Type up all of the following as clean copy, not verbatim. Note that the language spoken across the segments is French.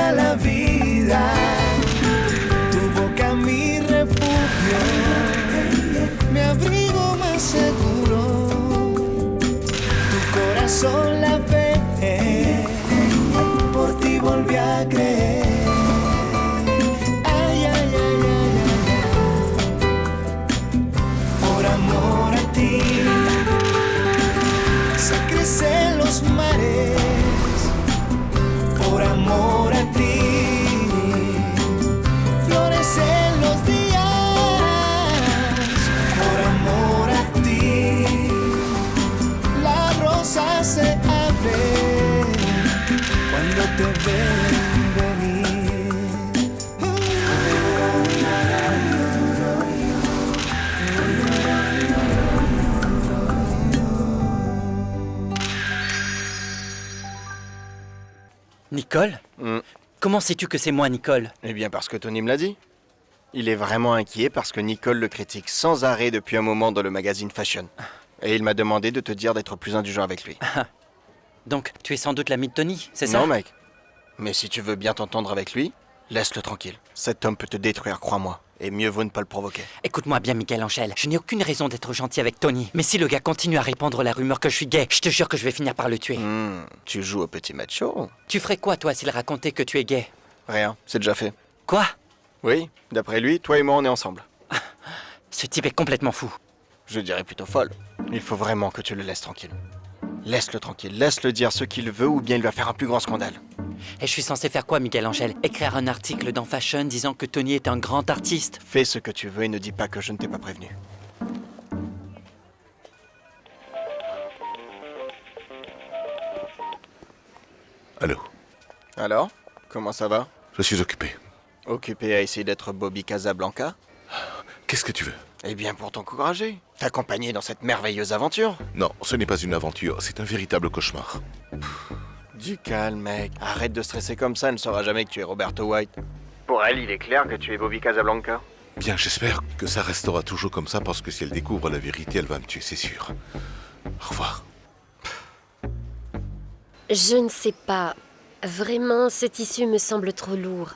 toda la vida. Tu boca mi refugio, mi abrigo más seguro. Tu corazón la ve, por ti volví a creer. Ay, ay, ay, ay, ay. Por amor a ti se crecen los mares. Por amor a ti florecen los días. Por amor a ti la rosa se abre cuando te ven venir. Nicole? Comment sais-tu que c'est moi, Nicole? Eh bien parce que Tony me l'a dit. Il est vraiment inquiet parce que Nicole le critique sans arrêt depuis un moment dans le magazine Fashion. Et il m'a demandé de te dire d'être plus indulgent avec lui. Donc, tu es sans doute l'ami de Tony, c'est ça? Non mec. Mais si tu veux bien t'entendre avec lui, laisse-le tranquille. Cet homme peut te détruire, crois-moi. Et mieux vaut ne pas le provoquer. Écoute-moi bien, Michel-Angèle. Je n'ai aucune raison d'être gentil avec Tony. Mais si le gars continue à répandre la rumeur que je suis gay, je te jure que je vais finir par le tuer. Tu joues au petit macho? Tu ferais quoi, toi, s'il racontait que tu es gay? Rien, c'est déjà fait. Quoi? Oui, d'après lui, toi et moi on est ensemble. Ce type est complètement fou. Je dirais plutôt folle. Il faut vraiment que tu le laisses tranquille. Laisse-le tranquille, laisse-le dire ce qu'il veut ou bien il va faire un plus grand scandale. Et je suis censé faire quoi, Michel-Angèle? Écrire un article dans Fashion disant que Tony est un grand artiste? Fais ce que tu veux et ne dis pas que je ne t'ai pas prévenu. Allô? Alors? Comment ça va? Je suis occupé. Occupé à essayer d'être Bobby Casablanca? Qu'est-ce que tu veux? Eh bien pour t'encourager, t'accompagner dans cette merveilleuse aventure. Non, ce n'est pas une aventure, c'est un véritable cauchemar. Du calme, mec. Arrête de stresser comme ça, elle ne saura jamais que tu es Roberto White. Pour elle, il est clair que tu es Bobby Casablanca. Bien, j'espère que ça restera toujours comme ça parce que si elle découvre la vérité, elle va me tuer, c'est sûr. Au revoir. Je ne sais pas. Vraiment, ce tissu me semble trop lourd.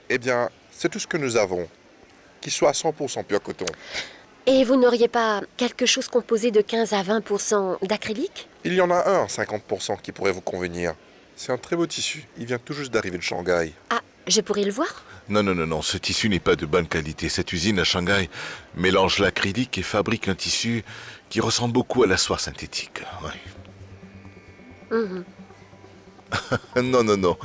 Eh bien, c'est tout ce que nous avons. Qu'il soit à 100% pur coton. Et vous n'auriez pas quelque chose composé de 15 à 20% d'acrylique? Il y en a un, 50%, qui pourrait vous convenir. C'est un très beau tissu. Il vient tout juste d'arriver de Shanghai. Ah, je pourrais le voir? Non, ce tissu n'est pas de bonne qualité. Cette usine à Shanghai mélange l'acrylique et fabrique un tissu qui ressemble beaucoup à la soie synthétique. Ouais. Non.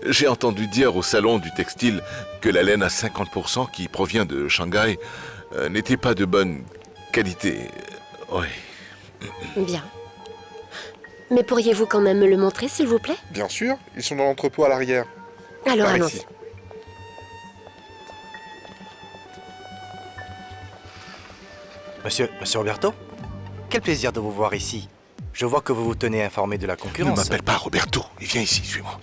J'ai entendu dire au salon du textile que la laine à 50% qui provient de Shanghai n'était pas de bonne qualité. Oui. Bien. Mais pourriez-vous quand même me le montrer, s'il vous plaît? Bien sûr, ils sont dans l'entrepôt à l'arrière. Alors Par allons-y. ici. Monsieur Roberto? Quel plaisir de vous voir ici. Je vois que vous vous tenez informé de la Ne concurrence. m'appelle pas Roberto. Viens ici, suis-moi.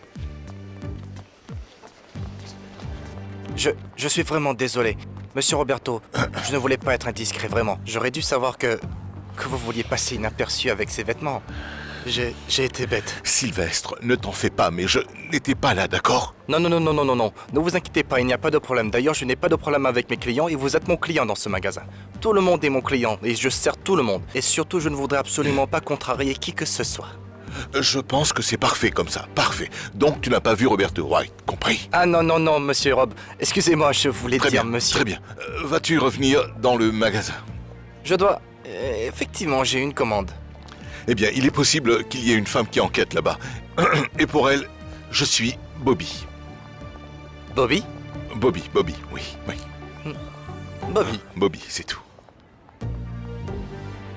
Je suis vraiment désolé. Monsieur Roberto, je ne voulais pas être indiscret, vraiment. J'aurais dû savoir que vous vouliez passer inaperçu avec ces vêtements. J'ai été bête. Sylvestre, ne t'en fais pas, mais je n'étais pas là, d'accord? Non. Ne vous inquiétez pas, il n'y a pas de problème. D'ailleurs, je n'ai pas de problème avec mes clients et vous êtes mon client dans ce magasin. Tout le monde est mon client et je sers tout le monde. Et surtout, je ne voudrais absolument pas contrarier qui que ce soit. Je pense que c'est parfait comme ça, parfait. Donc tu n'as pas vu Roberto White, compris? Ah non, monsieur Rob. Excusez-moi, je voulais Très dire bien, monsieur. très bien. Vas-tu revenir dans le magasin? Je dois... effectivement, j'ai une commande. Eh bien, il est possible qu'il y ait une femme qui enquête là-bas. Et pour elle, je suis Bobby. Bobby? Bobby, oui. Bobby. Bobby, c'est tout.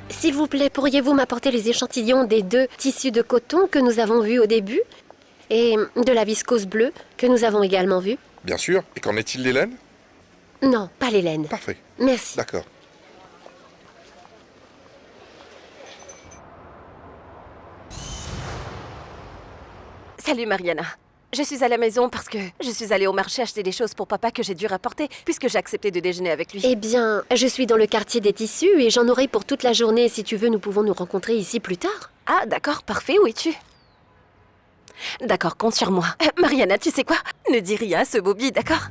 S'il vous plaît, pourriez-vous m'apporter les échantillons des 2 tissus de coton que nous avons vus au début? Et de la viscose bleue que nous avons également vue? Bien sûr. Et qu'en est-il des laines? Non, pas les laines. Parfait. Merci. D'accord. Salut Mariana. Je suis à la maison parce que je suis allée au marché acheter des choses pour papa que j'ai dû rapporter puisque j'ai accepté de déjeuner avec lui. Eh bien, je suis dans le quartier des tissus et j'en aurai pour toute la journée. Si tu veux, nous pouvons nous rencontrer ici plus tard. Ah, d'accord, parfait, où es-tu? D'accord, compte sur moi. Mariana, tu sais quoi? Ne dis rien à ce Bobby, d'accord?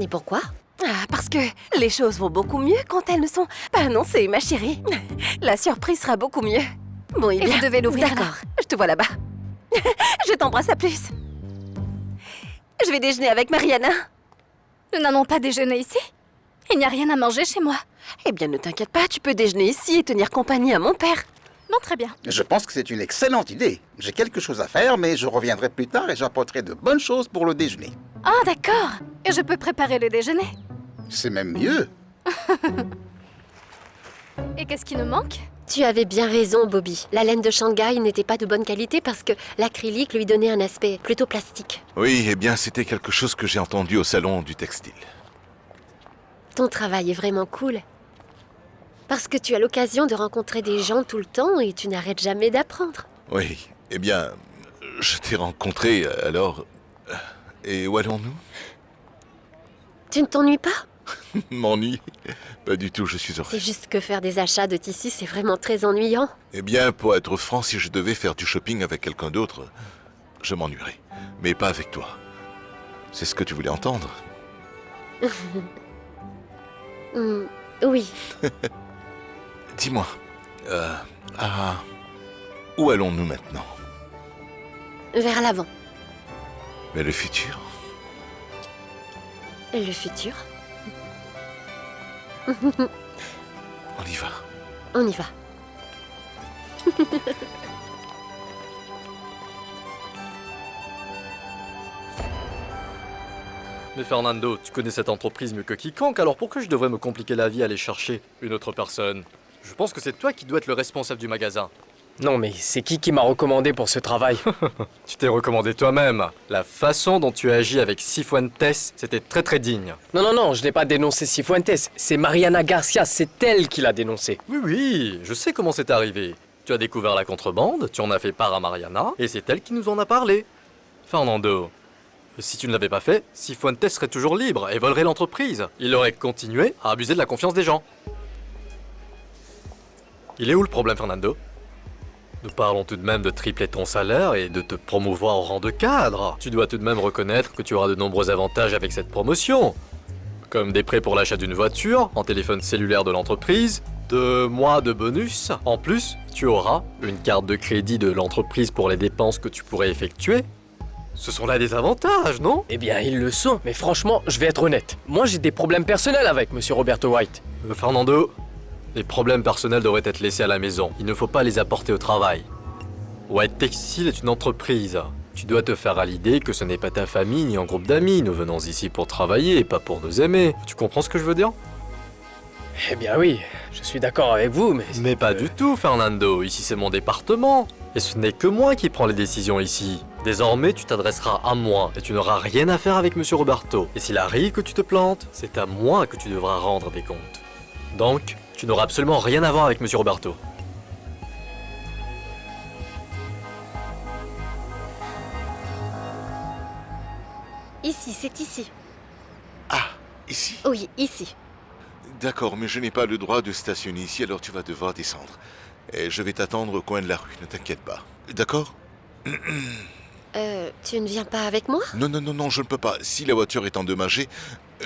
Et pourquoi? Ah, parce que les choses vont beaucoup mieux quand elles ne sont pas annoncées, ma chérie. La surprise sera beaucoup mieux. Bon, et vous devez l'ouvrir, là. D'accord, je te vois là-bas. Je t'embrasse, à plus. Je vais déjeuner avec Mariana. Nous n'allons pas déjeuner ici. Il n'y a rien à manger chez moi. Eh bien, ne t'inquiète pas, tu peux déjeuner ici et tenir compagnie à mon père. Bon, très bien. Je pense que c'est une excellente idée. J'ai quelque chose à faire, mais je reviendrai plus tard et j'apporterai de bonnes choses pour le déjeuner. Ah, d'accord. Et je peux préparer le déjeuner. C'est même mieux. Et qu'est-ce qui nous manque? Tu avais bien raison, Bobby. La laine de Shanghai n'était pas de bonne qualité parce que l'acrylique lui donnait un aspect plutôt plastique. Oui, eh bien, c'était quelque chose que j'ai entendu au salon du textile. Ton travail est vraiment cool. Parce que tu as l'occasion de rencontrer des gens tout le temps et tu n'arrêtes jamais d'apprendre. Oui, eh bien, je t'ai rencontré, alors... Et où allons-nous? Tu ne t'ennuies pas? M'ennuie? Pas du tout, je suis heureux. C'est juste que faire des achats de tissus, c'est vraiment très ennuyant. Eh bien, pour être franc, si je devais faire du shopping avec quelqu'un d'autre, je m'ennuierais. Mais pas avec toi. C'est ce que tu voulais entendre? Oui. Dis-moi, où allons-nous maintenant? Vers l'avant. Mais le futur? Le futur. On y va. On y va. Mais Fernando, tu connais cette entreprise mieux que quiconque, alors pourquoi je devrais me compliquer la vie à aller chercher une autre personne? Je pense que c'est toi qui dois être le responsable du magasin. Non mais c'est qui m'a recommandé pour ce travail? Tu t'es recommandé toi-même. La façon dont tu as agi avec Cifuentes, c'était très très digne. Non, je n'ai pas dénoncé Cifuentes. C'est Mariana Garcia, c'est elle qui l'a dénoncé. Oui, je sais comment c'est arrivé. Tu as découvert la contrebande, tu en as fait part à Mariana, et c'est elle qui nous en a parlé. Fernando, si tu ne l'avais pas fait, Cifuentes serait toujours libre et volerait l'entreprise. Il aurait continué à abuser de la confiance des gens. Il est où le problème, Fernando? Nous parlons tout de même de tripler ton salaire et de te promouvoir au rang de cadre. Tu dois tout de même reconnaître que tu auras de nombreux avantages avec cette promotion. Comme des prêts pour l'achat d'une voiture, en téléphone cellulaire de l'entreprise, 2 mois de bonus. En plus, tu auras une carte de crédit de l'entreprise pour les dépenses que tu pourrais effectuer. Ce sont là des avantages, non? Eh bien, ils le sont, mais franchement, je vais être honnête. Moi, j'ai des problèmes personnels avec Monsieur Roberto White. Fernando, les problèmes personnels devraient être laissés à la maison. Il ne faut pas les apporter au travail. White Textile est une entreprise. Tu dois te faire à l'idée que ce n'est pas ta famille ni un groupe d'amis. Nous venons ici pour travailler et pas pour nous aimer. Tu comprends ce que je veux dire? Eh bien oui, je suis d'accord avec vous, mais... Mais pas du tout, Fernando. Ici, c'est mon département. Et ce n'est que moi qui prends les décisions ici. Désormais, tu t'adresseras à moi et tu n'auras rien à faire avec Monsieur Roberto. Et s'il arrive que tu te plantes, c'est à moi que tu devras rendre des comptes. Donc, tu n'auras absolument rien à voir avec Monsieur Roberto. Ici, c'est ici. Ah, ici? Oui, ici. D'accord, mais je n'ai pas le droit de stationner ici, alors tu vas devoir descendre. Et je vais t'attendre au coin de la rue, ne t'inquiète pas. D'accord? Tu ne viens pas avec moi? Non, je ne peux pas. Si la voiture est endommagée,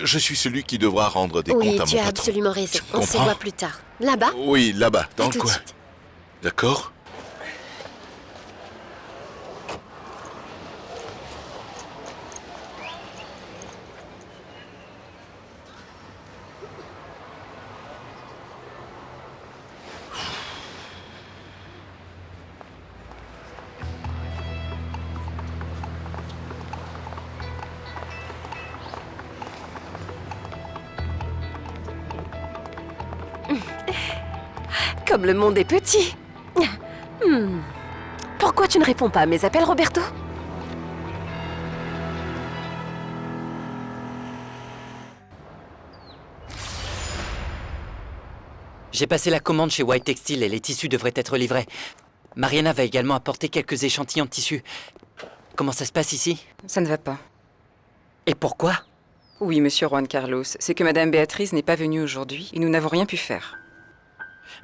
je suis celui qui devra rendre des comptes à mon patron. Oui, tu as absolument raison. On se voit plus tard. Là-bas? Oui, là-bas, dans À le tout de coin. suite. D'accord? Comme le monde est petit. Pourquoi tu ne réponds pas à mes appels, Roberto? J'ai passé la commande chez White Textile et les tissus devraient être livrés. Mariana va également apporter quelques échantillons de tissus. Comment ça se passe ici? Ça ne va pas. Et pourquoi? Oui, monsieur Juan Carlos, c'est que madame Béatrice n'est pas venue aujourd'hui et nous n'avons rien pu faire.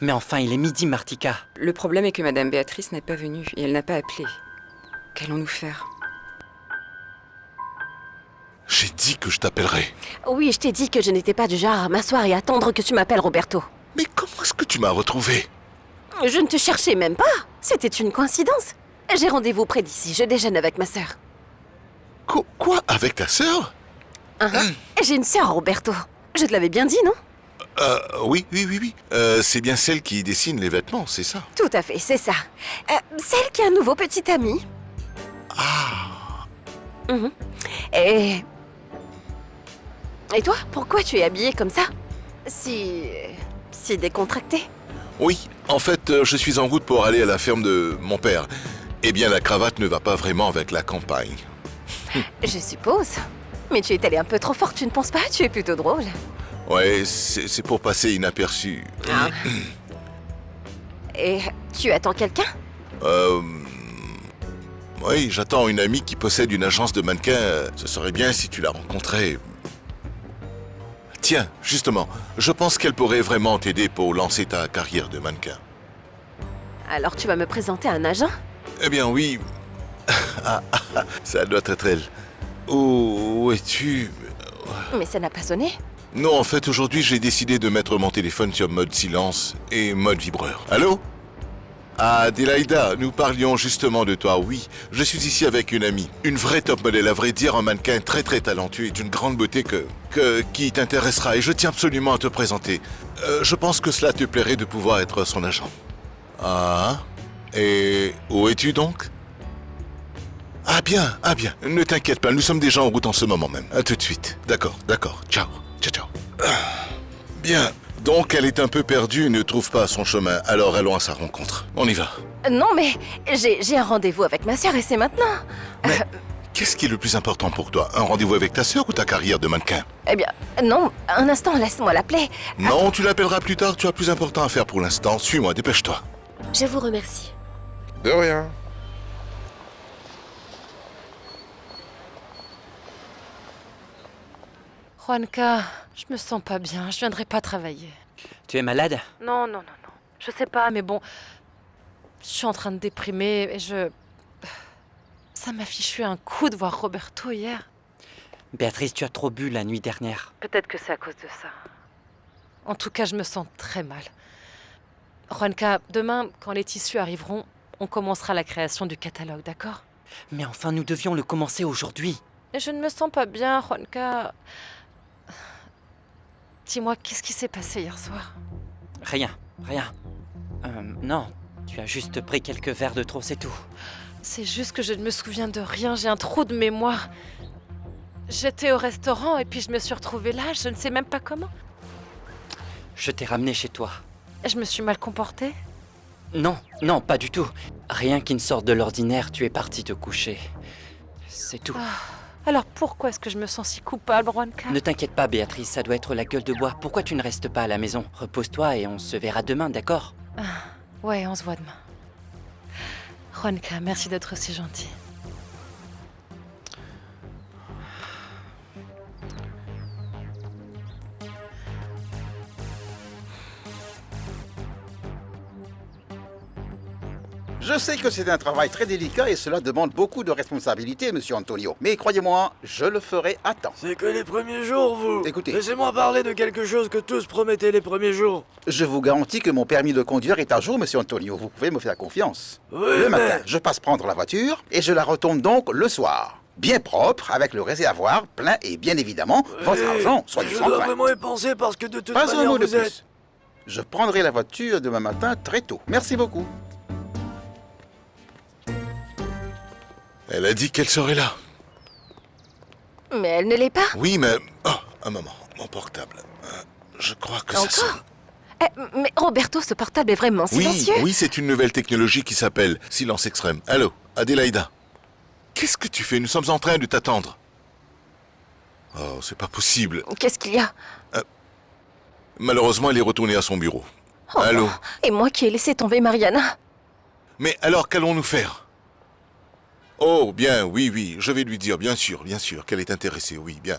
Mais enfin, il est midi, Martika. Le problème est que madame Béatrice n'est pas venue et elle n'a pas appelé. Qu'allons-nous faire? J'ai dit que je t'appellerai. Oui, je t'ai dit que je n'étais pas du genre à m'asseoir et attendre que tu m'appelles Roberto. Mais comment est-ce que tu m'as retrouvé? Je ne te cherchais même pas. C'était une coïncidence. J'ai rendez-vous près d'ici. Je déjeune avec ma sœur. Quoi? Avec ta sœur? J'ai une sœur, Roberto. Je te l'avais bien dit, non? Oui. C'est bien celle qui dessine les vêtements, c'est ça? Tout à fait, c'est ça. Celle qui a un nouveau petit ami. Et toi, pourquoi tu es habillée comme ça? Si décontracté. Oui, en fait, je suis en route pour aller à la ferme de mon père. Eh bien, la cravate ne va pas vraiment avec la campagne. Je suppose. Mais tu es allé un peu trop fort, tu ne penses pas? Tu es plutôt drôle. Ouais, c'est pour passer inaperçu. Et tu attends quelqu'un? Oui, j'attends une amie qui possède une agence de mannequins. Ce serait bien si tu la rencontrais. Tiens, justement, je pense qu'elle pourrait vraiment t'aider pour lancer ta carrière de mannequin. Alors tu vas me présenter un agent? Eh bien oui. Ça doit être elle. Où es-tu? Mais ça n'a pas sonné. Non, en fait, aujourd'hui, j'ai décidé de mettre mon téléphone sur mode silence et mode vibreur. Allô? Adélaïda, nous parlions justement de toi, oui. Je suis ici avec une amie. Une vraie top modèle, à vrai dire, un mannequin très talentueux et d'une grande beauté qui t'intéressera. Et je tiens absolument à te présenter. Je pense que cela te plairait de pouvoir être son agent. Et où es-tu donc? Ah bien. Ne t'inquiète pas, nous sommes déjà en route en ce moment même. À tout de suite. D'accord. Ciao. Bien. Donc, elle est un peu perdue et ne trouve pas son chemin. Alors, allons à sa rencontre. On y va. Non, mais j'ai un rendez-vous avec ma sœur et c'est maintenant. Mais qu'est-ce qui est le plus important pour toi? Un rendez-vous avec ta sœur ou ta carrière de mannequin? Eh bien, non. Un instant, laisse-moi l'appeler. Non, tu l'appelleras plus tard. Tu as plus important à faire pour l'instant. Suis-moi, dépêche-toi. Je vous remercie. De rien. Juanca, je me sens pas bien, je viendrai pas travailler. Tu es malade? Non. Je sais pas, mais bon, je suis en train de déprimer et ça m'a fichu un coup de voir Roberto hier. Béatrice, tu as trop bu la nuit dernière. Peut-être que c'est à cause de ça. En tout cas, je me sens très mal. Juanca, demain, quand les tissus arriveront, on commencera la création du catalogue, d'accord? Mais enfin, nous devions le commencer aujourd'hui. Et je ne me sens pas bien, Juanca. Dis-moi, qu'est-ce qui s'est passé hier soir? Rien. Non, tu as juste pris quelques verres de trop, c'est tout. C'est juste que je ne me souviens de rien, j'ai un trou de mémoire. J'étais au restaurant et puis je me suis retrouvée là, je ne sais même pas comment. Je t'ai ramené chez toi. Je me suis mal comportée? Non, pas du tout. Rien qui ne sorte de l'ordinaire, tu es parti te coucher. C'est tout. Alors pourquoi est-ce que je me sens si coupable, Juanca? Ne t'inquiète pas, Béatrice, ça doit être la gueule de bois. Pourquoi tu ne restes pas à la maison? Repose-toi et on se verra demain, d'accord? Ouais, on se voit demain. Juanca, merci d'être si gentil. Je sais que c'est un travail très délicat et cela demande beaucoup de responsabilités, monsieur Antonio. Mais croyez-moi, je le ferai à temps. C'est que les premiers jours, vous. Écoutez. Laissez-moi parler de quelque chose que tous promettaient les premiers jours. Je vous garantis que mon permis de conduire est à jour, monsieur Antonio. Vous pouvez me faire confiance. Oui, le matin, je passe prendre la voiture et je la retombe donc le soir. Bien propre, avec le réservoir plein et bien évidemment, votre argent, soyez sans Je dois crainte. vraiment y penser parce que de toute Pas un manière, mot de vous êtes... plus. Je prendrai la voiture demain matin très tôt. Merci beaucoup. Elle a dit qu'elle serait là. Mais elle ne l'est pas. Oui, mais... Oh, un moment, mon portable. Je crois que ça sonne. Mais Roberto, ce portable est vraiment silencieux. Oui, c'est une nouvelle technologie qui s'appelle silence extrême. Allô, Adélaïda. Qu'est-ce que tu fais? Nous sommes en train de t'attendre. Oh, c'est pas possible. Qu'est-ce qu'il y a? Malheureusement, elle est retournée à son bureau. Oh Allô? non. Et moi qui ai laissé tomber Mariana. Mais alors, qu'allons-nous faire? Oh, bien, oui, je vais lui dire, bien sûr, qu'elle est intéressée, oui, bien.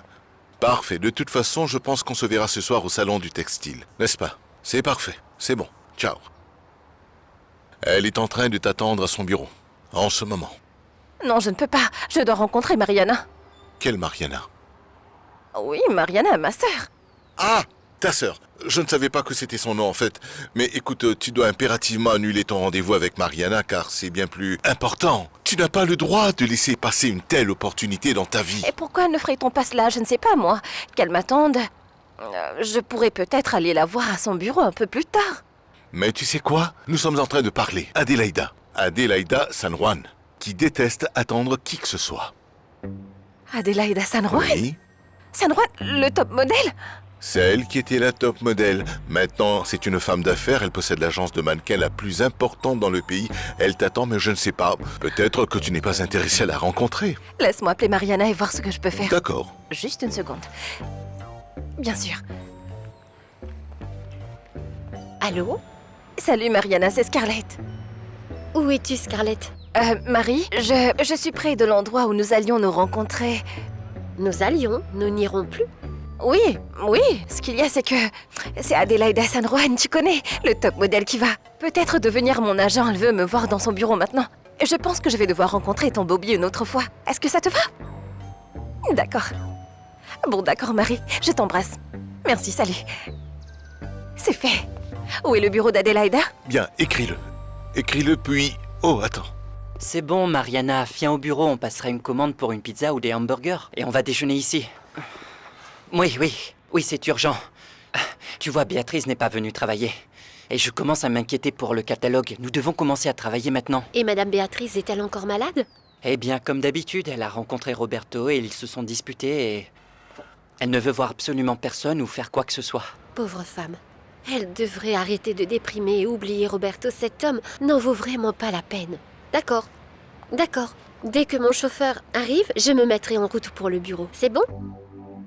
Parfait, de toute façon, je pense qu'on se verra ce soir au salon du textile, n'est-ce pas? C'est parfait, c'est bon, ciao. Elle est en train de t'attendre à son bureau, en ce moment. Non, je ne peux pas. Je dois rencontrer Mariana. Quelle Mariana? Oui, Mariana, ma sœur. Ah, ta sœur. Je ne savais pas que c'était son nom en fait. Mais écoute, tu dois impérativement annuler ton rendez-vous avec Mariana car c'est bien plus important. Tu n'as pas le droit de laisser passer une telle opportunité dans ta vie. Et pourquoi ne ferait-on pas cela? Je ne sais pas, moi. Qu'elle m'attende. Je pourrais peut-être aller la voir à son bureau un peu plus tard. Mais tu sais quoi? Nous sommes en train de parler. Adélaïda San Juan, qui déteste attendre qui que ce soit. Adélaïda San Juan? Oui. San Juan, le top modèle? Celle qui était la top modèle. Maintenant, c'est une femme d'affaires, elle possède l'agence de mannequins la plus importante dans le pays. Elle t'attend, mais je ne sais pas. Peut-être que tu n'es pas intéressé à la rencontrer. Laisse-moi appeler Mariana et voir ce que je peux faire. D'accord. Juste une seconde. Bien sûr. Allô? Salut Mariana, c'est Scarlett. Où es-tu, Scarlett? Marie, je suis près de l'endroit où nous allions nous rencontrer. Nous allions? Nous n'irons plus? Oui, ce qu'il y a, c'est que... C'est Adélaïda San Juan, tu connais, le top modèle qui va peut-être devenir mon agent. Elle veut me voir dans son bureau maintenant. Je pense que je vais devoir rencontrer ton Bobby une autre fois. Est-ce que ça te va? D'accord. Bon, d'accord, Marie, je t'embrasse. Merci, salut. C'est fait. Où est le bureau d'Adélaïda? Bien, écris-le. Écris-le, puis... Oh, attends. C'est bon, Mariana. Viens au bureau, on passera une commande pour une pizza ou des hamburgers. Et on va déjeuner ici. Oui, c'est urgent. Tu vois, Béatrice n'est pas venue travailler. Et je commence à m'inquiéter pour le catalogue. Nous devons commencer à travailler maintenant. Et Madame Béatrice est-elle encore malade? Eh bien, comme d'habitude, elle a rencontré Roberto et ils se sont disputés et... Elle ne veut voir absolument personne ou faire quoi que ce soit. Pauvre femme. Elle devrait arrêter de déprimer et oublier Roberto. Cet homme n'en vaut vraiment pas la peine. D'accord. Dès que mon chauffeur arrive, je me mettrai en route pour le bureau. C'est bon?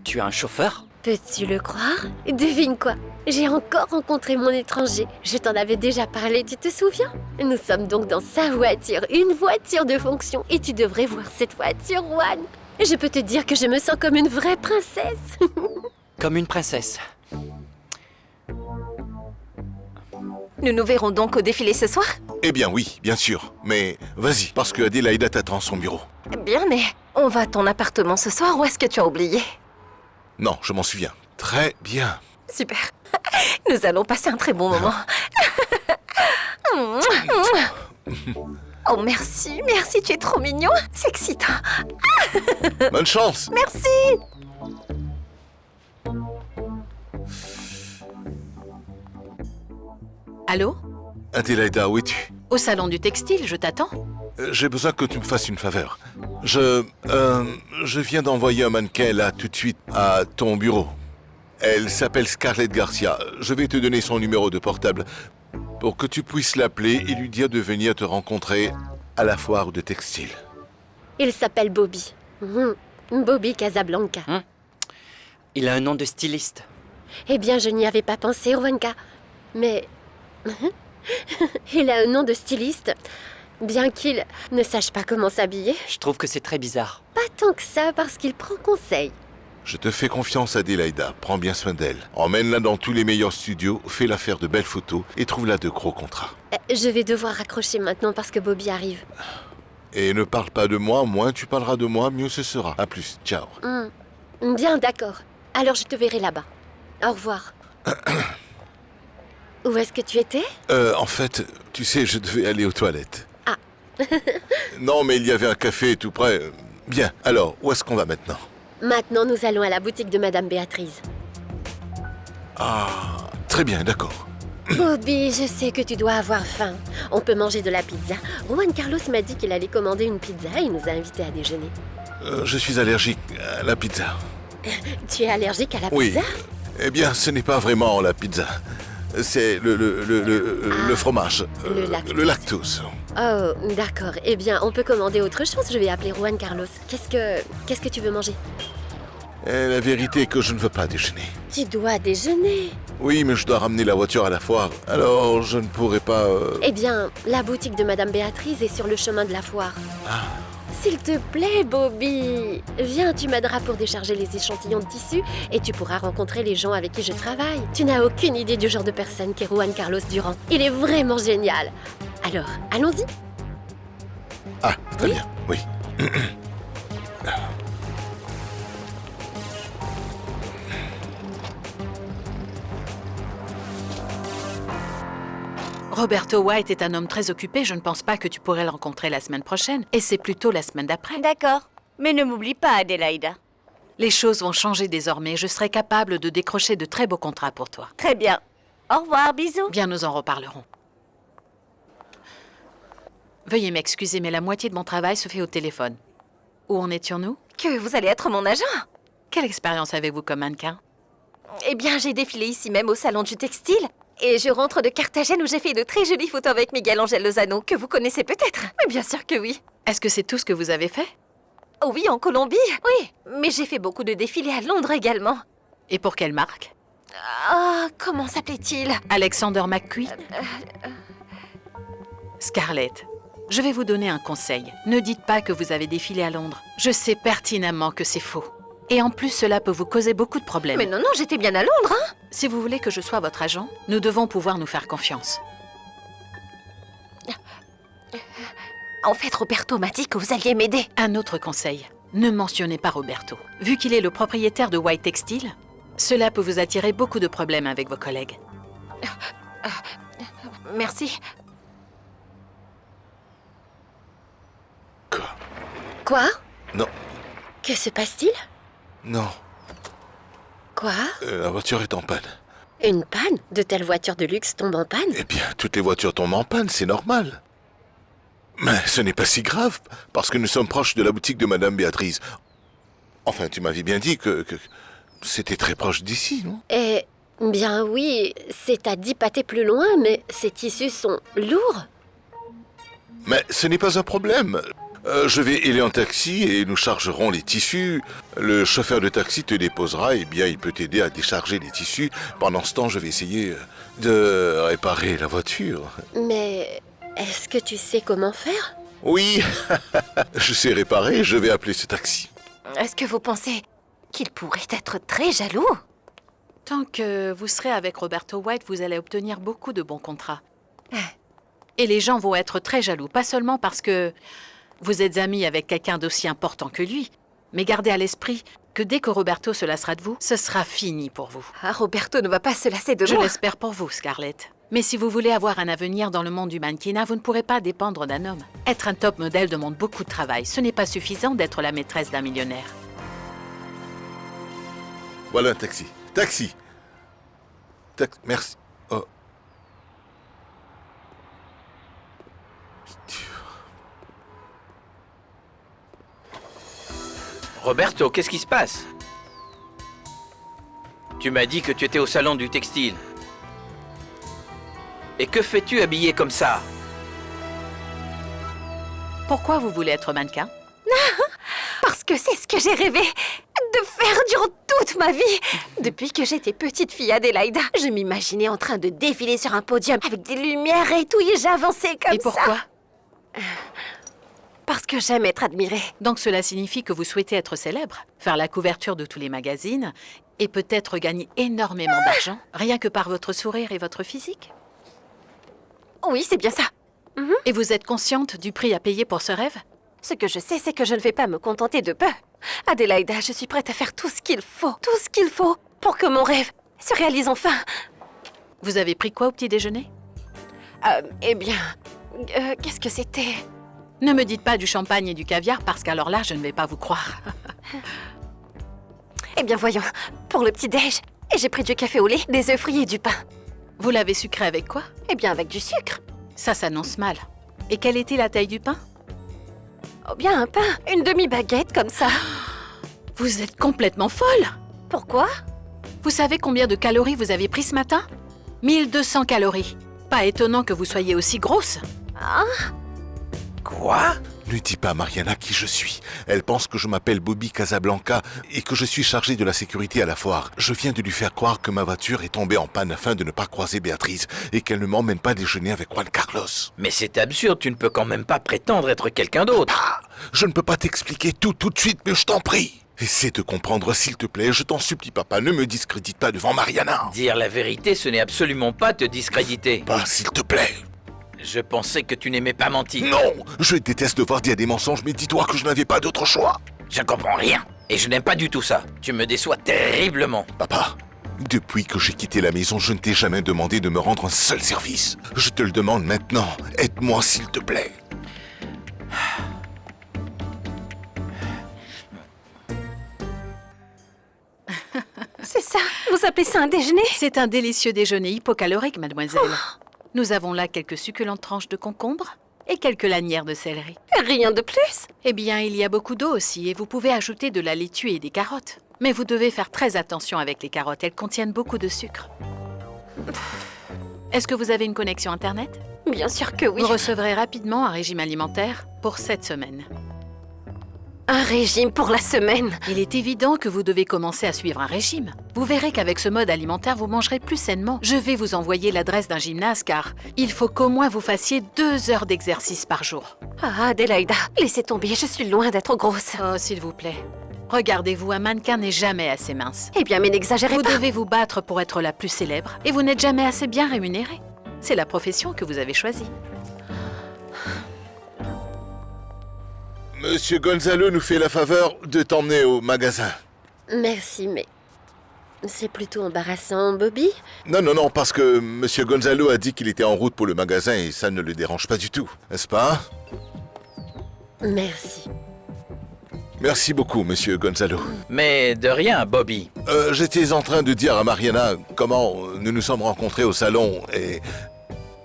Tu as un chauffeur? Peux-tu le croire? Devine quoi? J'ai encore rencontré mon étranger. Je t'en avais déjà parlé, tu te souviens? Nous sommes donc dans sa voiture, une voiture de fonction. Et tu devrais voir cette voiture, Juan. Je peux te dire que je me sens comme une vraie princesse. Comme une princesse. Nous nous verrons donc au défilé ce soir? Eh bien oui, bien sûr. Mais vas-y, parce que Adélaïda t'attend à son bureau. Bien, mais on va à ton appartement ce soir ou est-ce que tu as oublié? Non, je m'en souviens. Très bien. Super. Nous allons passer un très bon moment. Oh, merci, tu es trop mignon. C'est excitant. Bonne chance. Merci. Allô? Adélaïda, où es-tu? Au salon du textile, je t'attends. J'ai besoin que tu me fasses une faveur. Je viens d'envoyer un mannequin là tout de suite à ton bureau. Elle s'appelle Scarlett Garcia. Je vais te donner son numéro de portable pour que tu puisses l'appeler et lui dire de venir te rencontrer à la foire de textile. Il s'appelle Bobby. Bobby Casablanca. Il a un nom de styliste. Eh bien, je n'y avais pas pensé, Juanca. Mais... il a un nom de styliste, bien qu'il ne sache pas comment s'habiller. Je trouve que c'est très bizarre. Pas tant que ça, parce qu'il prend conseil. Je te fais confiance, Adélaïda. Prends bien soin d'elle. Emmène-la dans tous les meilleurs studios, fais-la faire de belles photos et trouve-la de gros contrats. Je vais devoir raccrocher maintenant parce que Bobby arrive. Et ne parle pas de moi, moins tu parleras de moi, mieux ce sera. À plus, ciao. Bien, d'accord. Alors je te verrai là-bas. Au revoir. Où est-ce que tu étais? En fait, tu sais, je devais aller aux toilettes. Ah. Non, mais il y avait un café tout près. Bien, alors, où est-ce qu'on va maintenant? Maintenant, nous allons à la boutique de Madame Béatrice. Ah, très bien, d'accord. Bobby, je sais que tu dois avoir faim. On peut manger de la pizza. Juan Carlos m'a dit qu'il allait commander une pizza et il nous a invités à déjeuner. Je suis allergique à la pizza. Tu es allergique à la Oui. pizza? Eh bien, ce n'est pas vraiment la pizza. C'est le fromage. Le lactose. Oh, d'accord. Eh bien, on peut commander autre chose. Je vais appeler Juan Carlos. Qu'est-ce que tu veux manger? Et la vérité est que je ne veux pas déjeuner. Tu dois déjeuner. Oui, mais je dois ramener la voiture à la foire. Alors, je ne pourrai pas... Eh bien, la boutique de Madame Béatrice est sur le chemin de la foire. S'il te plaît, Bobby, viens, tu m'aideras pour décharger les échantillons de tissu et tu pourras rencontrer les gens avec qui je travaille. Tu n'as aucune idée du genre de personne qu'est Juan Carlos Durand. Il est vraiment génial. Alors, allons-y. Ah, très bien, oui. Roberto White est un homme très occupé, je ne pense pas que tu pourrais le rencontrer la semaine prochaine, et c'est plutôt la semaine d'après. D'accord, mais ne m'oublie pas, Adélaïda. Les choses vont changer désormais, je serai capable de décrocher de très beaux contrats pour toi. Très bien. Au revoir, bisous. Bien, nous en reparlerons. Veuillez m'excuser, mais la moitié de mon travail se fait au téléphone. Où en étions-nous? Que vous allez être mon agent? Quelle expérience avez-vous comme mannequin? Eh bien, j'ai défilé ici même au salon du textile. Et je rentre de Carthagène où j'ai fait de très jolies photos avec Miguel Angel Lozano, que vous connaissez peut-être. Mais bien sûr que oui. Est-ce que c'est tout ce que vous avez fait? Oui, en Colombie, oui. Mais j'ai fait beaucoup de défilés à Londres également. Et pour quelle marque? Ah, comment s'appelait-il? Alexander McQueen? Scarlett, je vais vous donner un conseil. Ne dites pas que vous avez défilé à Londres. Je sais pertinemment que c'est faux. Et en plus, cela peut vous causer beaucoup de problèmes. Mais non, non, j'étais bien à Londres, hein. Si vous voulez que je sois votre agent, nous devons pouvoir nous faire confiance. En fait, Roberto m'a dit que vous alliez m'aider. Un autre conseil, ne mentionnez pas Roberto. Vu qu'il est le propriétaire de White Textile, cela peut vous attirer beaucoup de problèmes avec vos collègues. Merci. Quoi? Quoi? Non, Que se passe-t-il? non. Quoi? La voiture est en panne. Une panne? De telles voitures de luxe tombent en panne? Eh bien, toutes les voitures tombent en panne, c'est normal. Mais ce n'est pas si grave, parce que nous sommes proches de la boutique de Madame Béatrice. Enfin, tu m'avais bien dit que c'était très proche d'ici, non? Eh bien oui, c'est à 10 pâtés plus loin, mais ces tissus sont lourds. Mais ce n'est pas un problème. Je vais aller en taxi et nous chargerons les tissus. Le chauffeur de taxi te déposera, et bien il peut t'aider à décharger les tissus. Pendant ce temps, je vais essayer de réparer la voiture. Mais est-ce que tu sais comment faire? Oui, je sais réparer, je vais appeler ce taxi. Est-ce que vous pensez qu'il pourrait être très jaloux? Tant que vous serez avec Roberto White, vous allez obtenir beaucoup de bons contrats. Et les gens vont être très jaloux, pas seulement parce que vous êtes amis avec quelqu'un d'aussi important que lui, mais gardez à l'esprit que dès que Roberto se lassera de vous, ce sera fini pour vous. Ah, Roberto ne va pas se lasser de moi. Je l'espère pour vous, Scarlett. Mais si vous voulez avoir un avenir dans le monde du mannequinat, vous ne pourrez pas dépendre d'un homme. Être un top modèle demande beaucoup de travail. Ce n'est pas suffisant d'être la maîtresse d'un millionnaire. Voilà un taxi. Taxi. Merci. Oh. Roberto, qu'est-ce qui se passe? Tu m'as dit que tu étais au salon du textile. Et que fais-tu habillé comme ça? Pourquoi vous voulez être mannequin? Parce que c'est ce que j'ai rêvé de faire durant toute ma vie. Depuis que j'étais petite fille Adélaïda, je m'imaginais en train de défiler sur un podium avec des lumières et tout, et j'avançais comme ça. Et pourquoi? Parce que j'aime être admirée. Donc cela signifie que vous souhaitez être célèbre, faire la couverture de tous les magazines et peut-être gagner énormément d'argent, rien que par votre sourire et votre physique? Oui, c'est bien ça. Et vous êtes consciente du prix à payer pour ce rêve? Ce que je sais, c'est que je ne vais pas me contenter de peu. Adélaïda, je suis prête à faire tout ce qu'il faut pour que mon rêve se réalise enfin. Vous avez pris quoi au petit déjeuner? Eh bien, qu'est-ce que c'était? Ne me dites pas du champagne et du caviar, parce qu'alors là, je ne vais pas vous croire. Eh bien, voyons, pour le petit-déj, j'ai pris du café au lait, des œufs frits et du pain. Vous l'avez sucré avec quoi? Eh bien, avec du sucre. Ça s'annonce mal. Et quelle était la taille du pain? Oh bien, un pain, une demi-baguette comme ça. Vous êtes complètement folle! Pourquoi? Vous savez combien de calories vous avez pris ce matin? 1200 calories. Pas étonnant que vous soyez aussi grosse. Ah? Quoi? Ne dis pas à Mariana qui je suis. Elle pense que je m'appelle Bobby Casablanca et que je suis chargé de la sécurité à la foire. Je viens de lui faire croire que ma voiture est tombée en panne afin de ne pas croiser Béatrice et qu'elle ne m'emmène pas déjeuner avec Juan Carlos. Mais c'est absurde, tu ne peux quand même pas prétendre être quelqu'un d'autre. Ah, je ne peux pas t'expliquer tout de suite, mais je t'en prie. Essaie de comprendre, s'il te plaît. Je t'en supplie, papa, ne me discrédite pas devant Mariana. Dire la vérité, ce n'est absolument pas te discréditer. Bah, s'il te plaît. Je pensais que tu n'aimais pas mentir. Non! Je déteste devoir dire des mensonges, mais dis-toi que je n'avais pas d'autre choix. Je comprends rien. Et je n'aime pas du tout ça. Tu me déçois terriblement. Papa, depuis que j'ai quitté la maison, je ne t'ai jamais demandé de me rendre un seul service. Je te le demande maintenant. Aide-moi, s'il te plaît. C'est ça? Vous appelez ça un déjeuner? C'est un délicieux déjeuner hypocalorique, mademoiselle. Nous avons là quelques succulentes tranches de concombre et quelques lanières de céleri. Rien de plus? Eh bien, il y a beaucoup d'eau aussi et vous pouvez ajouter de la laitue et des carottes. Mais vous devez faire très attention avec les carottes, elles contiennent beaucoup de sucre. Est-ce que vous avez une connexion Internet? Bien sûr que oui. Vous recevrez rapidement un régime alimentaire pour 7 semaines. Un régime pour la semaine? Il est évident que vous devez commencer à suivre un régime. Vous verrez qu'avec ce mode alimentaire, vous mangerez plus sainement. Je vais vous envoyer l'adresse d'un gymnase car il faut qu'au moins vous fassiez 2 heures d'exercice par jour. Ah, Adélaïda, laissez tomber, je suis loin d'être grosse. Oh, s'il vous plaît. Regardez-vous, un mannequin n'est jamais assez mince. Eh bien, mais n'exagérez pas. Vous devez vous battre pour être la plus célèbre et vous n'êtes jamais assez bien rémunérée. C'est la profession que vous avez choisie. Monsieur Gonzalo nous fait la faveur de t'emmener au magasin. Merci, mais c'est plutôt embarrassant, Bobby. Non, parce que Monsieur Gonzalo a dit qu'il était en route pour le magasin et ça ne le dérange pas du tout, n'est-ce pas? Merci. Merci beaucoup, Monsieur Gonzalo. Mais de rien, Bobby. J'étais en train de dire à Mariana comment nous nous sommes rencontrés au salon et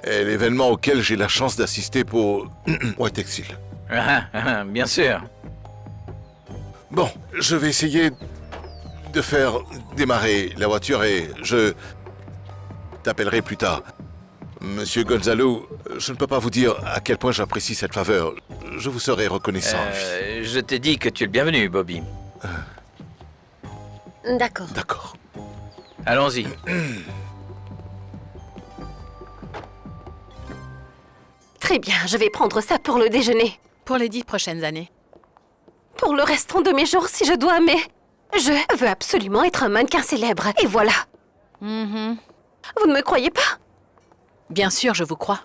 l'événement auquel j'ai la chance d'assister pour White Textile. Bien sûr. Bon, je vais essayer de faire démarrer la voiture et je t'appellerai plus tard. Monsieur Gonzalo, je ne peux pas vous dire à quel point j'apprécie cette faveur. Je vous serai reconnaissant. Je t'ai dit que tu es le bienvenu, Bobby. D'accord. D'accord. Allons-y. Très bien, je vais prendre ça pour le déjeuner. Pour les 10 prochaines années. Pour le restant de mes jours, si je dois, mais... Je veux absolument être un mannequin célèbre, et voilà. Vous ne me croyez pas? Bien sûr, je vous crois.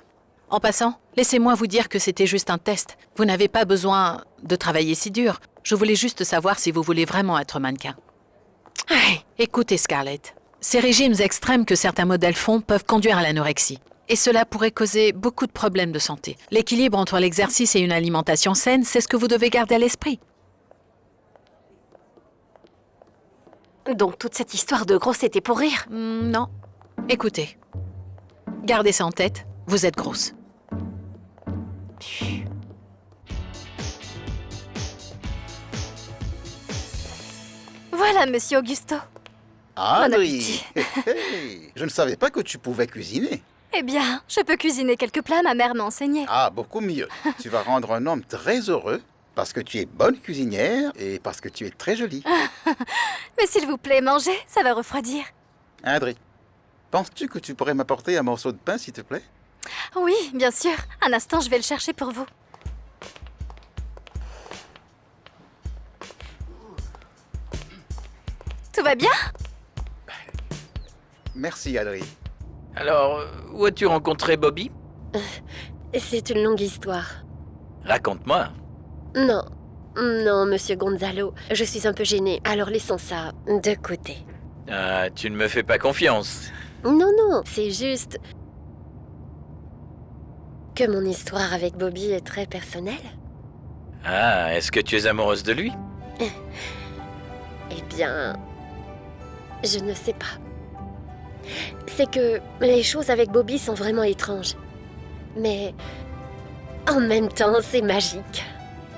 En passant, laissez-moi vous dire que c'était juste un test. Vous n'avez pas besoin de travailler si dur. Je voulais juste savoir si vous voulez vraiment être mannequin. Écoutez, Scarlett. Ces régimes extrêmes que certains modèles font peuvent conduire à l'anorexie. Et cela pourrait causer beaucoup de problèmes de santé. L'équilibre entre l'exercice et une alimentation saine, c'est ce que vous devez garder à l'esprit. Donc toute cette histoire de grosse était pour rire? Non. Écoutez. Gardez ça en tête, vous êtes grosse. Voilà, monsieur Augusto. Ah Bon oui. Je ne savais pas que tu pouvais cuisiner. Eh bien, je peux cuisiner quelques plats, ma mère m'a enseigné. Ah, beaucoup mieux. Tu vas rendre un homme très heureux parce que tu es bonne cuisinière et parce que tu es très jolie. Mais s'il vous plaît, mangez, ça va refroidir. Adri, penses-tu que tu pourrais m'apporter un morceau de pain, s'il te plaît? Oui, bien sûr. Un instant, je vais le chercher pour vous. Tout va bien? Merci, Adri. Alors, où as-tu rencontré Bobby? C'est une longue histoire. Raconte-moi. Non, monsieur Gonzalo. Je suis un peu gênée, alors laissons ça de côté. Ah, tu ne me fais pas confiance. Non, c'est juste... que mon histoire avec Bobby est très personnelle. Ah, est-ce que tu es amoureuse de lui? Eh bien... je ne sais pas. C'est que les choses avec Bobby sont vraiment étranges. Mais... en même temps, c'est magique.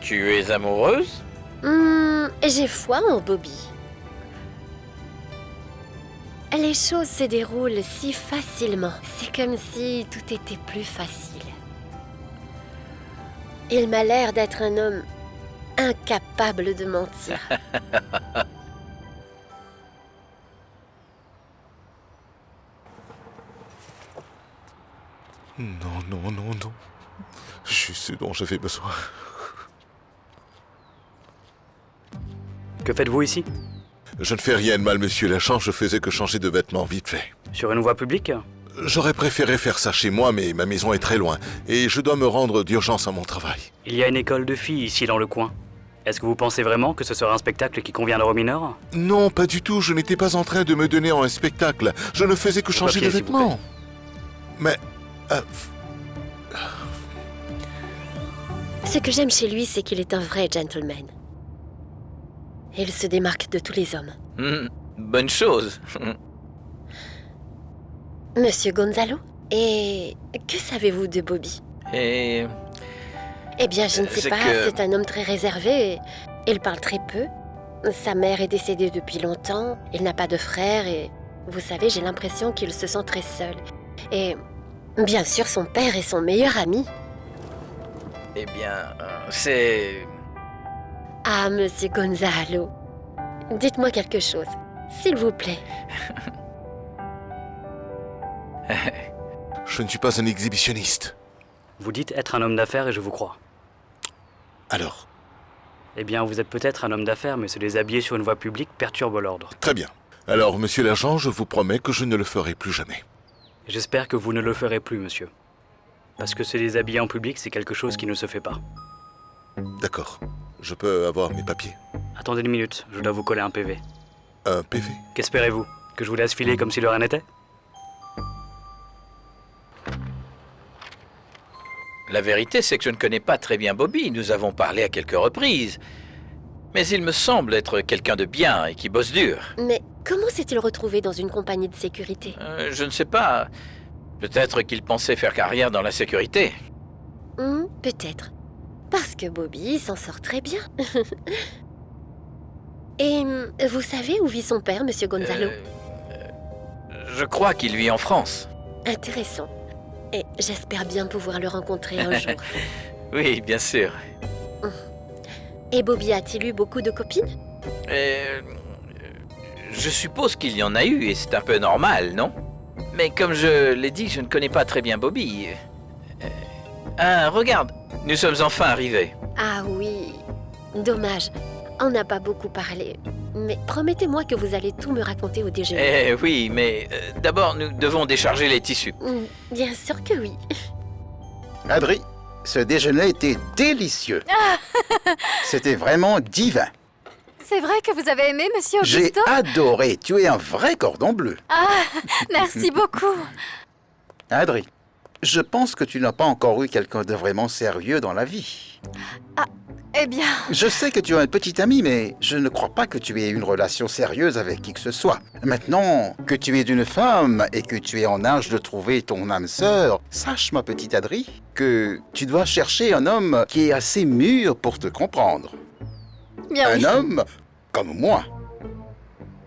Tu es amoureuse? J'ai foi en Bobby. Les choses se déroulent si facilement. C'est comme si tout était plus facile. Il m'a l'air d'être un homme incapable de mentir. Non. Je suis ce dont j'avais besoin. Que faites-vous ici? Je ne fais rien de mal, monsieur Lachance. Je faisais que changer de vêtements, vite fait. Sur une voie publique? J'aurais préféré faire ça chez moi, mais ma maison est très loin. Et je dois me rendre d'urgence à mon travail. Il y a une école de filles ici dans le coin. Est-ce que vous pensez vraiment que ce sera un spectacle qui conviendra aux mineurs? Non, pas du tout. Je n'étais pas en train de me donner en un spectacle. Je ne faisais que changer de Papier, s'il vous vêtements. Mais... Ce que j'aime chez lui, c'est qu'il est un vrai gentleman. Il se démarque de tous les hommes. Bonne chose. Monsieur Gonzalo, et que savez-vous de Bobby? Et... Eh bien, je ne sais c'est pas, que- c'est un homme très réservé. Il parle très peu. Sa mère est décédée depuis longtemps. Il n'a pas de frère et... Vous savez, j'ai l'impression qu'il se sent très seul. Et... Bien sûr, son père est son meilleur ami. Eh bien, c'est... Ah, Monsieur Gonzalo. Dites-moi quelque chose, s'il vous plaît. Je ne suis pas un exhibitionniste. Vous dites être un homme d'affaires et je vous crois. Alors? Eh bien, vous êtes peut-être un homme d'affaires, mais se déshabiller sur une voie publique perturbe l'ordre. Très bien. Alors, monsieur l'agent, je vous promets que je ne le ferai plus jamais. J'espère que vous ne le ferez plus, monsieur. Parce que se déshabiller en public, c'est quelque chose qui ne se fait pas. D'accord. Je peux avoir mes papiers. Attendez une minute, je dois vous coller un PV. Un PV? Qu'espérez-vous? Que je vous laisse filer comme si de rien n'était? La vérité, c'est que je ne connais pas très bien Bobby. Nous avons parlé à quelques reprises. Mais il me semble être quelqu'un de bien et qui bosse dur. Mais comment s'est-il retrouvé dans une compagnie de sécurité? Je ne sais pas. Peut-être qu'il pensait faire carrière dans la sécurité. Peut-être. Parce que Bobby s'en sort très bien. Et vous savez où vit son père, Monsieur Gonzalo? Je crois qu'il vit en France. Intéressant. Et j'espère bien pouvoir le rencontrer un jour. Oui, bien sûr. Et Bobby a-t-il eu beaucoup de copines? Je suppose qu'il y en a eu et c'est un peu normal, non? Mais comme je l'ai dit, je ne connais pas très bien Bobby. Ah, regarde, nous sommes enfin arrivés. Ah oui. Dommage. On n'a pas beaucoup parlé. Mais promettez-moi que vous allez tout me raconter au déjeuner. Oui, mais d'abord, nous devons décharger les tissus. Bien sûr que oui. Adri, ce déjeuner était délicieux. C'était vraiment divin. C'est vrai que vous avez aimé, Monsieur J'ai Augusto? adoré. Tu es un vrai cordon bleu. Ah, merci beaucoup. Adri, je pense que tu n'as pas encore eu quelqu'un de vraiment sérieux dans la vie. Eh bien... Je sais que tu as un petit ami, mais je ne crois pas que tu aies une relation sérieuse avec qui que ce soit. Maintenant que tu es une femme et que tu es en âge de trouver ton âme sœur, sache, ma petite Adri, que tu dois chercher un homme qui est assez mûr pour te comprendre. Bien oui. Un homme comme moi.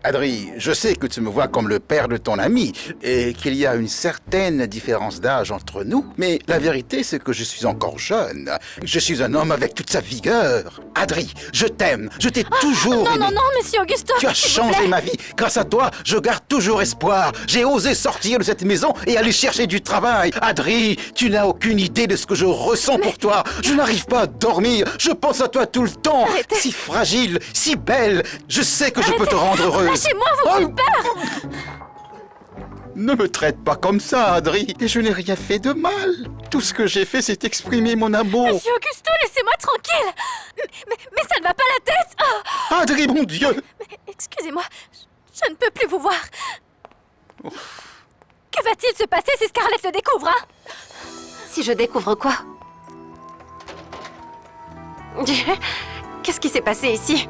Adri, je sais que tu me vois comme le père de ton ami et qu'il y a une certaine différence d'âge entre nous, mais la vérité, c'est que je suis encore jeune. Je suis un homme avec toute sa vigueur. Adri, je t'aime. Je t'ai toujours Non, aimé. non, non, Monsieur Augusto. Tu as s'il vous changé plaît. ma vie. Grâce à toi, je garde toujours espoir. J'ai osé sortir de cette maison et aller chercher du travail. Adri, tu n'as aucune idée de ce que je ressens pour toi. Je n'arrive pas à dormir. Je pense à toi tout le temps. Si fragile, si belle. Je sais que je peux te rendre heureuse. Lâchez-moi, vous faites peur. Ne me traite pas comme ça, Adri. Et je n'ai rien fait de mal. Tout ce que j'ai fait, c'est exprimer mon amour. Monsieur Augusto, laissez-moi tranquille. Mais ça ne va pas la tête. Oh. Adri, mon Dieu. Mais excusez-moi, je ne peux plus vous voir. Que va-t-il se passer si Scarlett le découvre, hein? Si je découvre quoi? Qu'est-ce qui s'est passé ici?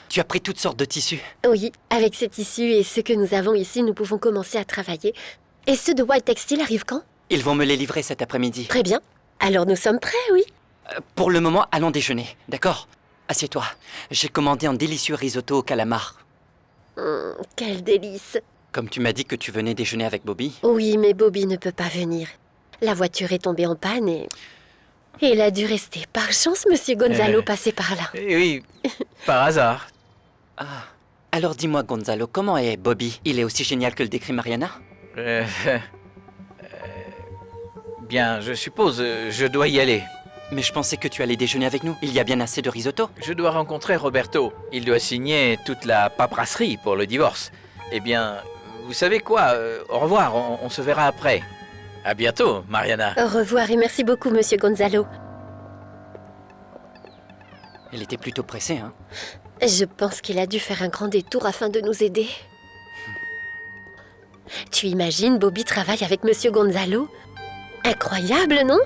Tu as pris toutes sortes de tissus. Oui, avec ces tissus et ceux que nous avons ici, nous pouvons commencer à travailler. Et ceux de White Textile arrivent quand? Ils vont me les livrer cet après-midi. Très bien. Alors nous sommes prêts, oui. Pour le moment, allons déjeuner, d'accord? Assieds-toi. J'ai commandé un délicieux risotto au calamar. Quel délice. Comme tu m'as dit que tu venais déjeuner avec Bobby. Oui, mais Bobby ne peut pas venir. La voiture est tombée en panne et il a dû rester. Par chance, Monsieur Gonzalo passait par là. Oui, par hasard. Ah. Alors dis-moi, Gonzalo, comment est Bobby? Il est aussi génial que le décrit Mariana? Bien, je suppose, je dois y aller. Mais je pensais que tu allais déjeuner avec nous. Il y a bien assez de risotto. Je dois rencontrer Roberto. Il doit signer toute la paperasserie pour le divorce. Eh bien, vous savez quoi, au revoir, on se verra après. À bientôt, Mariana. Au revoir et merci beaucoup, Monsieur Gonzalo. Elle était plutôt pressée, hein. Je pense qu'il a dû faire un grand détour afin de nous aider. Tu imagines, Bobby travaille avec Monsieur Gonzalo? Incroyable, non?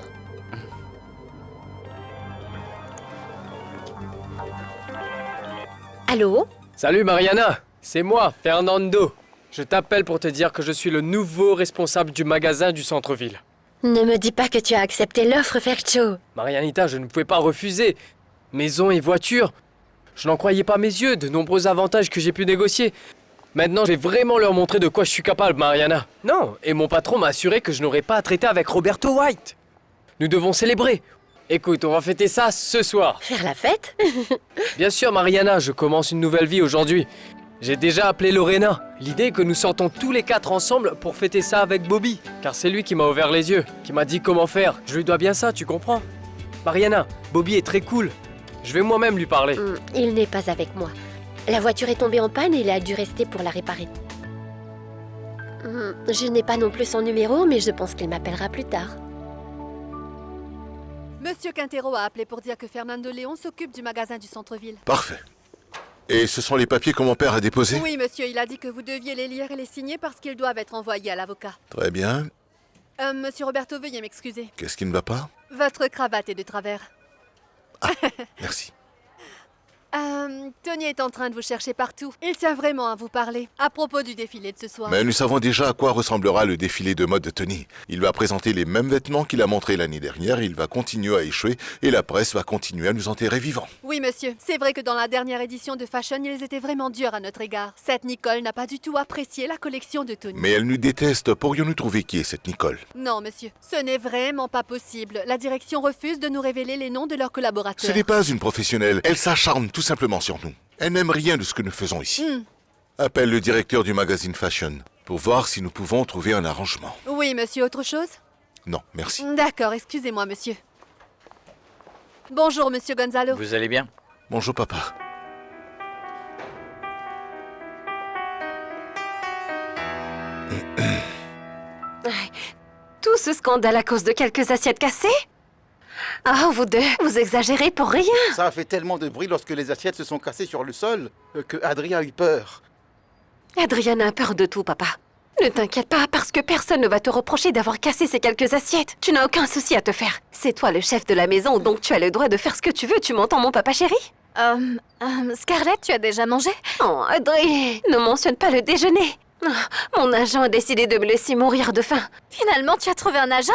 Allô? Salut Mariana, c'est moi, Fernando. Je t'appelle pour te dire que je suis le nouveau responsable du magasin du centre-ville. Ne me dis pas que tu as accepté l'offre, Fercho. Marianita, je ne pouvais pas refuser. Maison et voiture. Je n'en croyais pas mes yeux, de nombreux avantages que j'ai pu négocier. Maintenant, je vais vraiment leur montrer de quoi je suis capable, Mariana. Non, et mon patron m'a assuré que je n'aurais pas à traiter avec Roberto White. Nous devons célébrer. Écoute, on va fêter ça ce soir. Faire la fête? Bien sûr, Mariana, je commence une nouvelle vie aujourd'hui. J'ai déjà appelé Lorena. L'idée est que nous sortons tous les 4 ensemble pour fêter ça avec Bobby. Car c'est lui qui m'a ouvert les yeux, qui m'a dit comment faire. Je lui dois bien ça, tu comprends? Mariana, Bobby est très cool. Je vais moi-même lui parler. Il n'est pas avec moi. La voiture est tombée en panne et il a dû rester pour la réparer. Je n'ai pas non plus son numéro, mais je pense qu'il m'appellera plus tard. Monsieur Quintero a appelé pour dire que Fernando Léon s'occupe du magasin du centre-ville. Parfait. Et ce sont les papiers que mon père a déposés? Oui, monsieur, il a dit que vous deviez les lire et les signer parce qu'ils doivent être envoyés à l'avocat. Très bien. Monsieur Roberto, veuillez m'excuser. Qu'est-ce qui ne va pas? Votre cravate est de travers. Merci. Tony est en train de vous chercher partout. Il tient vraiment à vous parler, à propos du défilé de ce soir. Mais nous savons déjà à quoi ressemblera le défilé de mode de Tony. Il va présenter les mêmes vêtements qu'il a montrés l'année dernière, il va continuer à échouer, et la presse va continuer à nous enterrer vivants. Oui, monsieur. C'est vrai que dans la dernière édition de Fashion, ils étaient vraiment durs à notre égard. Cette Nicole n'a pas du tout apprécié la collection de Tony. Mais elle nous déteste. Pourrions-nous trouver qui est cette Nicole? Non, monsieur. Ce n'est vraiment pas possible. La direction refuse de nous révéler les noms de leurs collaborateurs. Ce n'est pas une professionnelle. Elle s'acharne tout simplement sur nous. Elle n'aime rien de ce que nous faisons ici. Appelle le directeur du magazine Fashion pour voir si nous pouvons trouver un arrangement. Oui, monsieur. Autre chose? Non, merci. D'accord, excusez-moi, monsieur. Bonjour, monsieur Gonzalo. Vous allez bien? Bonjour, papa. Tout ce scandale à cause de quelques assiettes cassées? Ah, vous deux, vous exagérez pour rien. Ça a fait tellement de bruit lorsque les assiettes se sont cassées sur le sol que Adrien a eu peur. Adriana a peur de tout, papa. Ne t'inquiète pas, parce que personne ne va te reprocher d'avoir cassé ces quelques assiettes. Tu n'as aucun souci à te faire. C'est toi le chef de la maison, donc tu as le droit de faire ce que tu veux. Tu m'entends, mon papa chéri? Scarlett, tu as déjà mangé? Oh, Adrien, ne mentionne pas le déjeuner. Oh, mon agent a décidé de me laisser mourir de faim. Finalement, tu as trouvé un agent?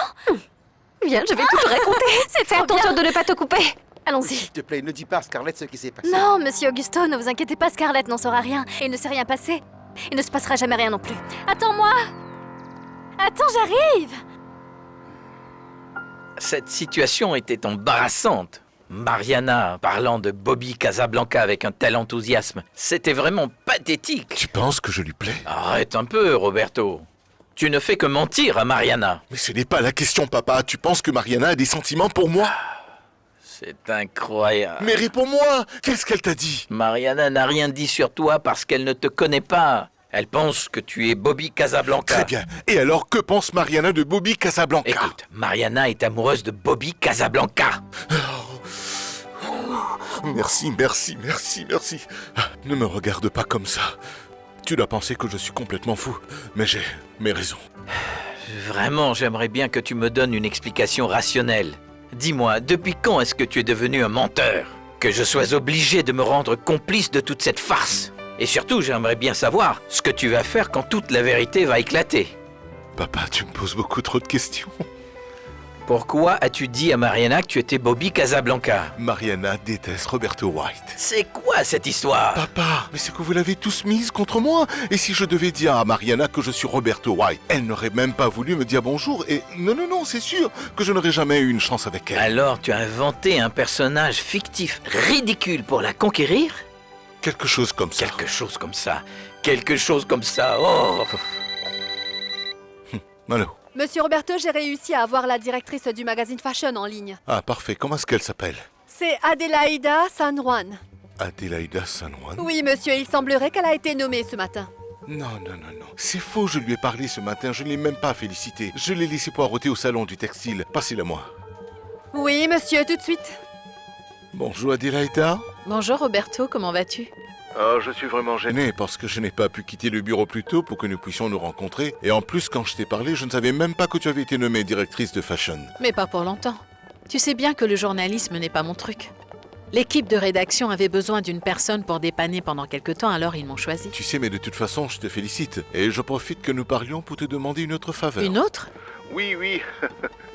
Viens, je vais tout te raconter. C'est Fais attention de ne pas te couper. Allons-y. S'il te plaît, ne dis pas à Scarlett ce qui s'est passé. Non, monsieur Augusto, ne vous inquiétez pas, Scarlett n'en saura rien. Et il ne s'est rien passé. Il ne se passera jamais rien non plus. Attends-moi! Attends, j'arrive! Cette situation était embarrassante. Mariana parlant de Bobby Casablanca avec un tel enthousiasme, c'était vraiment pathétique. Tu penses que je lui plais? Arrête un peu, Roberto. Tu ne fais que mentir à Mariana. Mais ce n'est pas la question, papa. Tu penses que Mariana a des sentiments pour moi? C'est incroyable. Mais réponds-moi! Qu'est-ce qu'elle t'a dit? Mariana n'a rien dit sur toi parce qu'elle ne te connaît pas. Elle pense que tu es Bobby Casablanca. Très bien. Et alors, que pense Mariana de Bobby Casablanca? Écoute, Mariana est amoureuse de Bobby Casablanca. Merci. Ne me regarde pas comme ça. Tu dois penser que je suis complètement fou, mais j'ai mes raisons. Vraiment, j'aimerais bien que tu me donnes une explication rationnelle. Dis-moi, depuis quand est-ce que tu es devenu un menteur? Que je sois obligé de me rendre complice de toute cette farce? Et surtout, j'aimerais bien savoir ce que tu vas faire quand toute la vérité va éclater. Papa, tu me poses beaucoup trop de questions. Pourquoi as-tu dit à Mariana que tu étais Bobby Casablanca? Mariana déteste Roberto White. C'est quoi cette histoire? Papa, mais c'est que vous l'avez tous mise contre moi. Et si je devais dire à Mariana que je suis Roberto White, elle n'aurait même pas voulu me dire bonjour. Et non, c'est sûr que je n'aurais jamais eu une chance avec elle. Alors tu as inventé un personnage fictif ridicule pour la conquérir? Quelque chose comme ça. Quelque chose comme ça, oh! Allô, Monsieur Roberto, j'ai réussi à avoir la directrice du magazine Fashion en ligne. Ah, parfait. Comment est-ce qu'elle s'appelle? C'est Adelaida San Juan. Adelaida San Juan? Oui, monsieur, il semblerait qu'elle a été nommée ce matin. Non. C'est faux, je lui ai parlé ce matin, je ne l'ai même pas félicité. Je l'ai laissé poireauter au salon du textile. Passez-la moi. Oui, monsieur, tout de suite. Bonjour Adelaida. Bonjour Roberto, comment vas-tu? Oh, je suis vraiment gêné parce que je n'ai pas pu quitter le bureau plus tôt pour que nous puissions nous rencontrer. Et en plus, quand je t'ai parlé, je ne savais même pas que tu avais été nommée directrice de Fashion. Mais pas pour longtemps. Tu sais bien que le journalisme n'est pas mon truc. L'équipe de rédaction avait besoin d'une personne pour dépanner pendant quelque temps, alors ils m'ont choisi. Tu sais, mais de toute façon, je te félicite. Et je profite que nous parlions pour te demander une autre faveur. Une autre? Oui,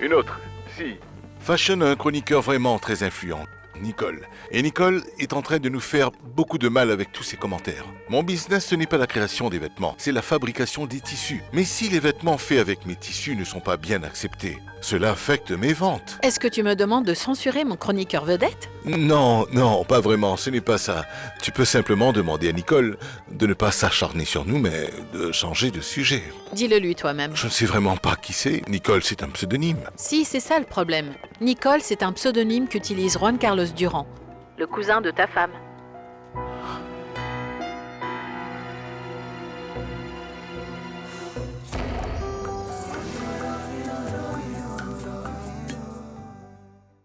une autre, si. Fashion a un chroniqueur vraiment très influent, Nicole. Et Nicole est en train de nous faire beaucoup de mal avec tous ses commentaires. Mon business, ce n'est pas la création des vêtements, c'est la fabrication des tissus. Mais si les vêtements faits avec mes tissus ne sont pas bien acceptés, cela affecte mes ventes. Est-ce que tu me demandes de censurer mon chroniqueur vedette? Non, pas vraiment, ce n'est pas ça. Tu peux simplement demander à Nicole de ne pas s'acharner sur nous, mais de changer de sujet. Dis-le lui toi-même. Je ne sais vraiment pas qui c'est. Nicole, c'est un pseudonyme. Si, c'est ça le problème. Nicole, c'est un pseudonyme qu'utilise Juan Carlos Durand, le cousin de ta femme.